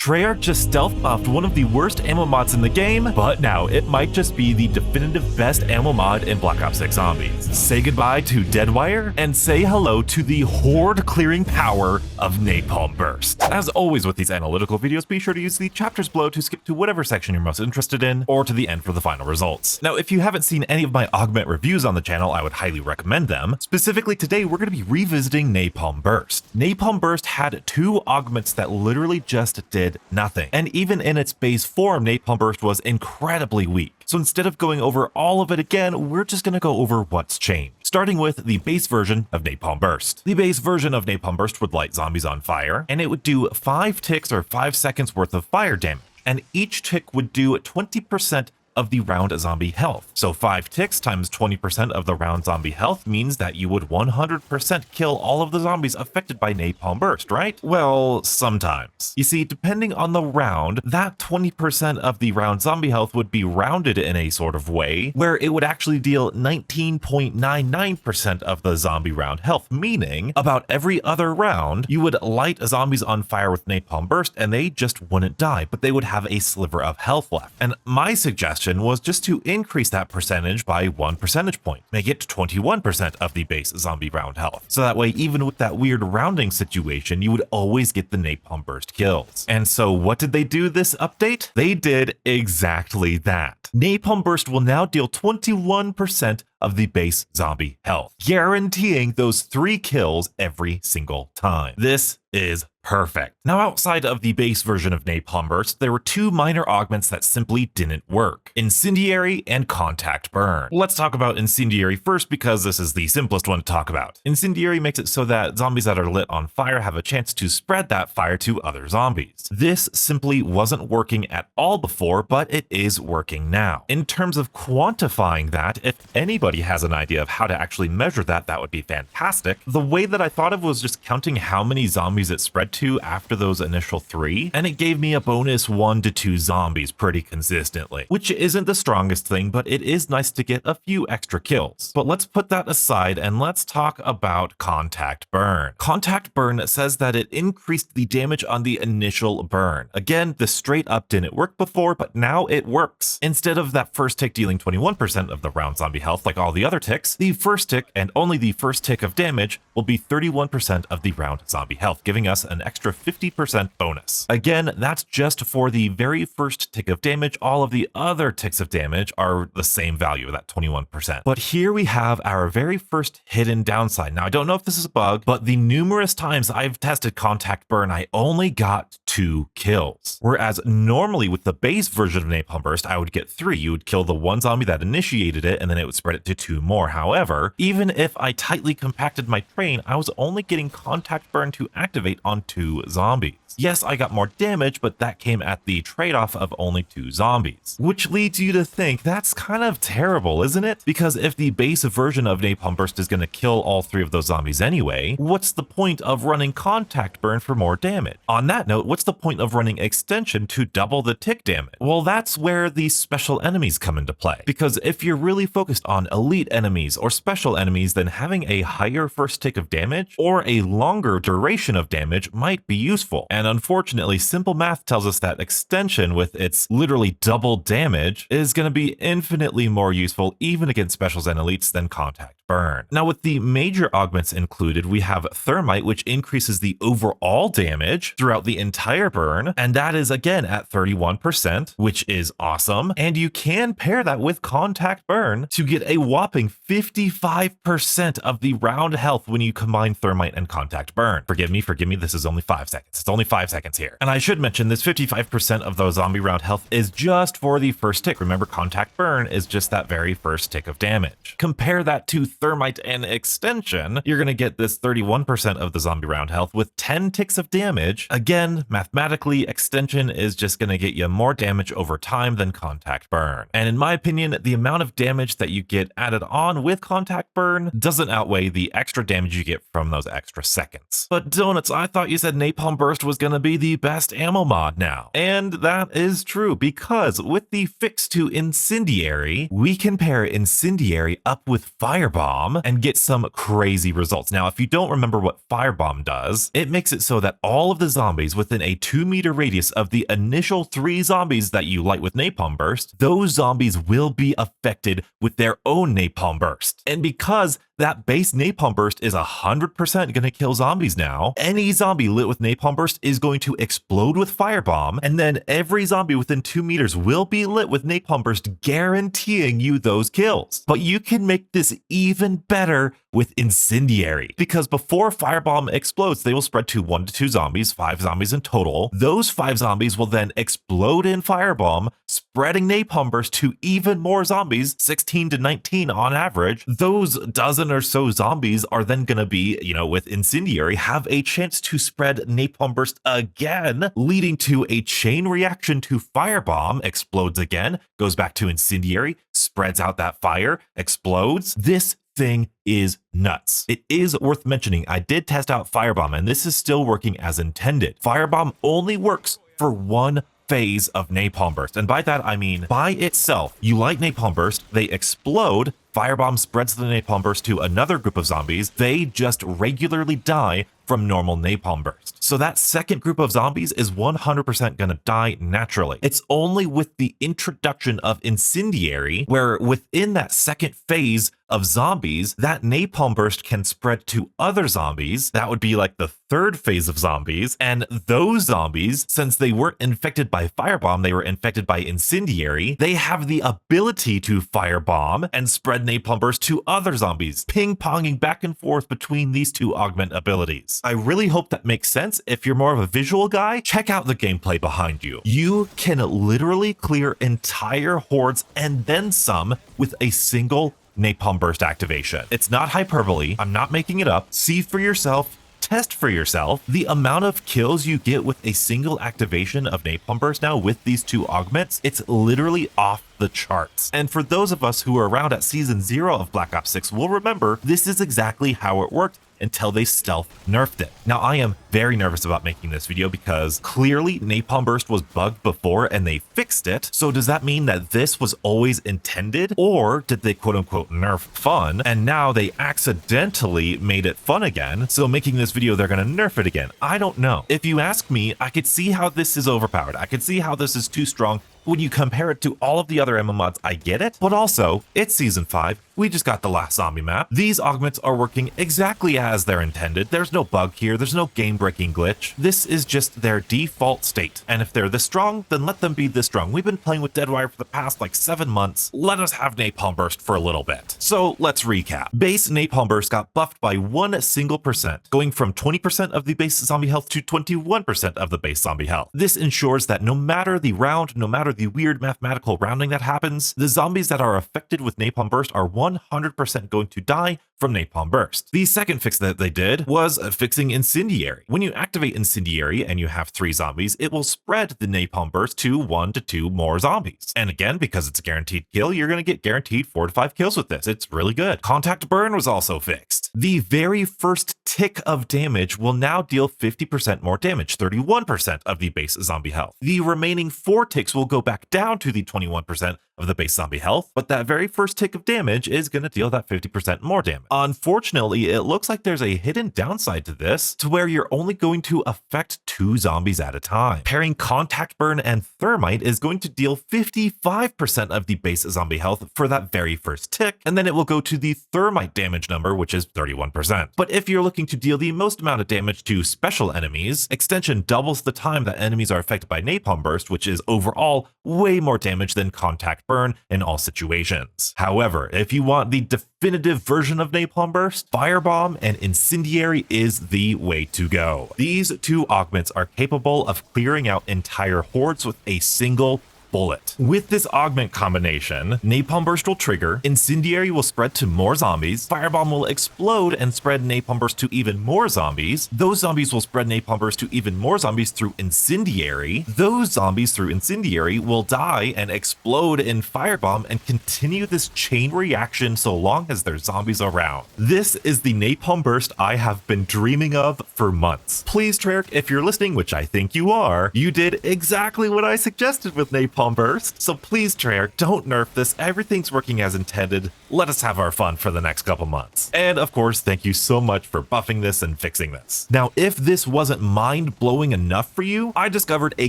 Treyarch just stealth buffed one of the worst ammo mods in the game, but now it might just be the definitive best ammo mod in Black Ops 6 Zombies. Say goodbye to Deadwire and say hello to the horde clearing power of Napalm Burst. As always with these analytical videos, be sure to use the chapters below to skip to whatever section you're most interested in, or to the end for the final results. Now, if you haven't seen any of my Augment reviews on the channel, I would highly recommend them. Specifically today, we're going to be revisiting Napalm Burst. Napalm Burst had two augments that literally just did nothing. And even in its base form, Napalm Burst was incredibly weak. So instead of going over all of it again, we're just going to go over what's changed. Starting with the base version of Napalm Burst. The base version of Napalm Burst would light zombies on fire, and it would do 5 ticks or 5 seconds worth of fire damage. And each tick would do 20% of the round zombie health. So 5 ticks times 20% of the round zombie health means that you would 100% kill all of the zombies affected by Napalm Burst, right? Well, sometimes. You see, depending on the round, that 20% of the round zombie health would be rounded in a sort of way where it would actually deal 19.99% of the zombie round health, meaning about every other round, you would light zombies on fire with Napalm Burst and they just wouldn't die, but they would have a sliver of health left. And my suggestion was just to increase that percentage by 1 percentage point, make it 21% of the base zombie round health. So that way, even with that weird rounding situation, you would always get the Napalm Burst kills. And so what did they do this update? They did exactly that. Napalm Burst will now deal 21% of the base zombie health, guaranteeing those 3 kills every single time. This is perfect. Now, outside of the base version of Napalm Burst, there were 2 minor augments that simply didn't work: Incendiary and Contact Burn. Let's talk about Incendiary first because this is the simplest one to talk about. Incendiary makes it so that zombies that are lit on fire have a chance to spread that fire to other zombies. This simply wasn't working at all before, but it is working now. In terms of quantifying that, if anybody has an idea of how to actually measure that, that would be fantastic. The way that I thought of was just counting how many zombies it spread to after those initial 3, and it gave me a bonus 1 to 2 zombies pretty consistently, which isn't the strongest thing, but it is nice to get a few extra kills. But let's put that aside and let's talk about Contact Burn. Contact Burn says that it increased the damage on the initial burn. Again, this straight up didn't work before, but now it works. Instead of that first tick dealing 21% of the round zombie health like all the other ticks, the first tick and only the first tick of damage will be 31% of the round zombie health, giving us an extra 50% bonus. Again, that's just for the very first tick of damage. All of the other ticks of damage are the same value, that 21%. But here we have our very first hidden downside. Now, I don't know if this is a bug, but the numerous times I've tested Contact Burn, I only got 2 kills. Whereas normally with the base version of Napalm Burst, I would get 3. You would kill the 1 zombie that initiated it, and then it would spread it to 2 more. However, even if I tightly compacted my train, I was only getting Contact Burn to activate on 2 zombies. Yes, I got more damage, but that came at the trade-off of only 2 zombies. Which leads you to think that's kind of terrible, isn't it? Because if the base version of Napalm Burst is going to kill all 3 of those zombies anyway, what's the point of running Contact Burn for more damage? On that note, what's the point of running Extension to double the tick damage? Well, that's where the special enemies come into play. Because if you're really focused on elite enemies or special enemies, then having a higher first tick of damage or a longer duration of damage might be useful. And unfortunately, simple math tells us that Extension, with its literally double damage, is going to be infinitely more useful even against specials and elites than Contact Burn. Now, with the major augments included, we have Thermite, which increases the overall damage throughout the entire burn, and that is again at 31%, which is awesome. And you can pair that with Contact Burn to get a whopping 55% of the round health when you combine Thermite and Contact Burn. Forgive me, this is only 5 seconds. It's only 5 seconds here. And I should mention this 55% of the zombie round health is just for the first tick. Remember, Contact Burn is just that very first tick of damage. Compare that to Thermite and Extension, you're going to get this 31% of the zombie round health with 10 ticks of damage. Again, mathematically, Extension is just going to get you more damage over time than Contact Burn. And in my opinion, the amount of damage that you get added on with Contact Burn doesn't outweigh the extra damage you get from those extra seconds. But Donuts, I thought you said Napalm Burst was going to be the best ammo mod now. And that is true, because with the fix to Incendiary, we can pair Incendiary up with Firebomb Firebomb and get some crazy results. Now, if you don't remember what Firebomb does, it makes it so that all of the zombies within a 2-meter radius of the initial 3 zombies that you light with Napalm Burst, those zombies will be affected with their own Napalm Burst. And because that base Napalm Burst is 100% going to kill zombies now, any zombie lit with Napalm Burst is going to explode with Firebomb, and then every zombie within 2 meters will be lit with Napalm Burst, guaranteeing you those kills. But you can make this even better with Incendiary, because before Firebomb explodes, they will spread to 1 to 2 zombies, 5 zombies in total. Those 5 zombies will then explode in Firebomb, spreading Napalm Burst to even more zombies, 16 to 19 on average. Those dozen or so zombies are then going to be, with Incendiary, have a chance to spread Napalm Burst again, leading to a chain reaction to Firebomb, explodes again, goes back to Incendiary, spreads out that fire, explodes. This thing is nuts. It is worth mentioning, I did test out Firebomb, and this is still working as intended. Firebomb only works for one phase of Napalm Burst, and by that I mean by itself. You light Napalm Burst, they explode, Firebomb spreads the Napalm Burst to another group of zombies, they just regularly die from normal Napalm Burst. So that second group of zombies is 100% gonna die naturally. It's only with the introduction of Incendiary, where within that second phase of zombies, that Napalm Burst can spread to other zombies. That would be like the third phase of zombies. And those zombies, since they weren't infected by Firebomb, they were infected by Incendiary, they have the ability to Firebomb and spread Napalm Burst to other zombies, ping-ponging back and forth between these two augment abilities. I really hope that makes sense. If you're more of a visual guy, check out the gameplay behind you. You can literally clear entire hordes and then some with a single Napalm Burst activation. It's not hyperbole. I'm not making it up. See for yourself. Test for yourself. The amount of kills you get with a single activation of Napalm Burst now with these two augments, it's literally off the charts. And for those of us who were around at season 0 of Black Ops 6 will remember this is exactly how it worked until they stealth nerfed it. Now, I am very nervous about making this video because clearly Napalm Burst was bugged before and they fixed it. So does that mean that this was always intended, or did they quote unquote nerf fun and now they accidentally made it fun again? So making this video, they're gonna nerf it again. I don't know. If you ask me, I could see how this is overpowered. I could see how this is too strong. When you compare it to all of the other ammo mods, I get it, but also, it's season 5, we just got the last zombie map. These augments are working exactly as they're intended. There's no bug here, there's no game-breaking glitch. This is just their default state, and if they're this strong, then let them be this strong. We've been playing with Deadwire for the past like 7 months. Let us have Napalm Burst for a little bit. So let's recap. Base Napalm Burst got buffed by 1 single percent, going from 20% of the base zombie health to 21% of the base zombie health. This ensures that no matter the round, no matter the weird mathematical rounding that happens, the zombies that are affected with Napalm Burst are 100% going to die from Napalm Burst. The second fix that they did was fixing Incendiary. When you activate Incendiary and you have 3 zombies, it will spread the Napalm Burst to 1 to 2 more zombies. And again, because it's a guaranteed kill, you're going to get guaranteed 4 to 5 kills with this. It's really good. Contact Burn was also fixed. The very first tick of damage will now deal 50% more damage, 31% of the base zombie health. The remaining 4 ticks will go back down to the 21% of the base zombie health, but that very first tick of damage is going to deal that 50% more damage. Unfortunately, it looks like there's a hidden downside to this, to where you're only going to affect 2 zombies at a time. Pairing Contact Burn and Thermite is going to deal 55% of the base zombie health for that very first tick, and then it will go to the Thermite damage number, which is 31%. But if you're looking to deal the most amount of damage to special enemies, Extension doubles the time that enemies are affected by Napalm Burst, which is overall way more damage than Contact Burn in all situations. However, if you want the definitive version of Napalm Burst, Firebomb and Incendiary is the way to go. These 2 augments are capable of clearing out entire hordes with a single bullet. With this augment combination, Napalm Burst will trigger, Incendiary will spread to more zombies, Firebomb will explode and spread Napalm Burst to even more zombies, those zombies will spread Napalm Burst to even more zombies through Incendiary, those zombies through Incendiary will die and explode in Firebomb and continue this chain reaction so long as there's zombies around. This is the Napalm Burst I have been dreaming of for months. Please, Treyarch, if you're listening, which I think you are, you did exactly what I suggested with Napalm Napalm Burst. So please, Treyarch, don't nerf this. Everything's working as intended. Let us have our fun for the next couple months. And of course, thank you so much for buffing this and fixing this. Now, if this wasn't mind-blowing enough for you, I discovered a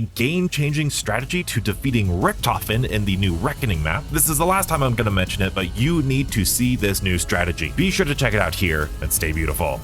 game-changing strategy to defeating Richtofen in the new Reckoning map. This is the last time I'm going to mention it, but you need to see this new strategy. Be sure to check it out here and stay beautiful.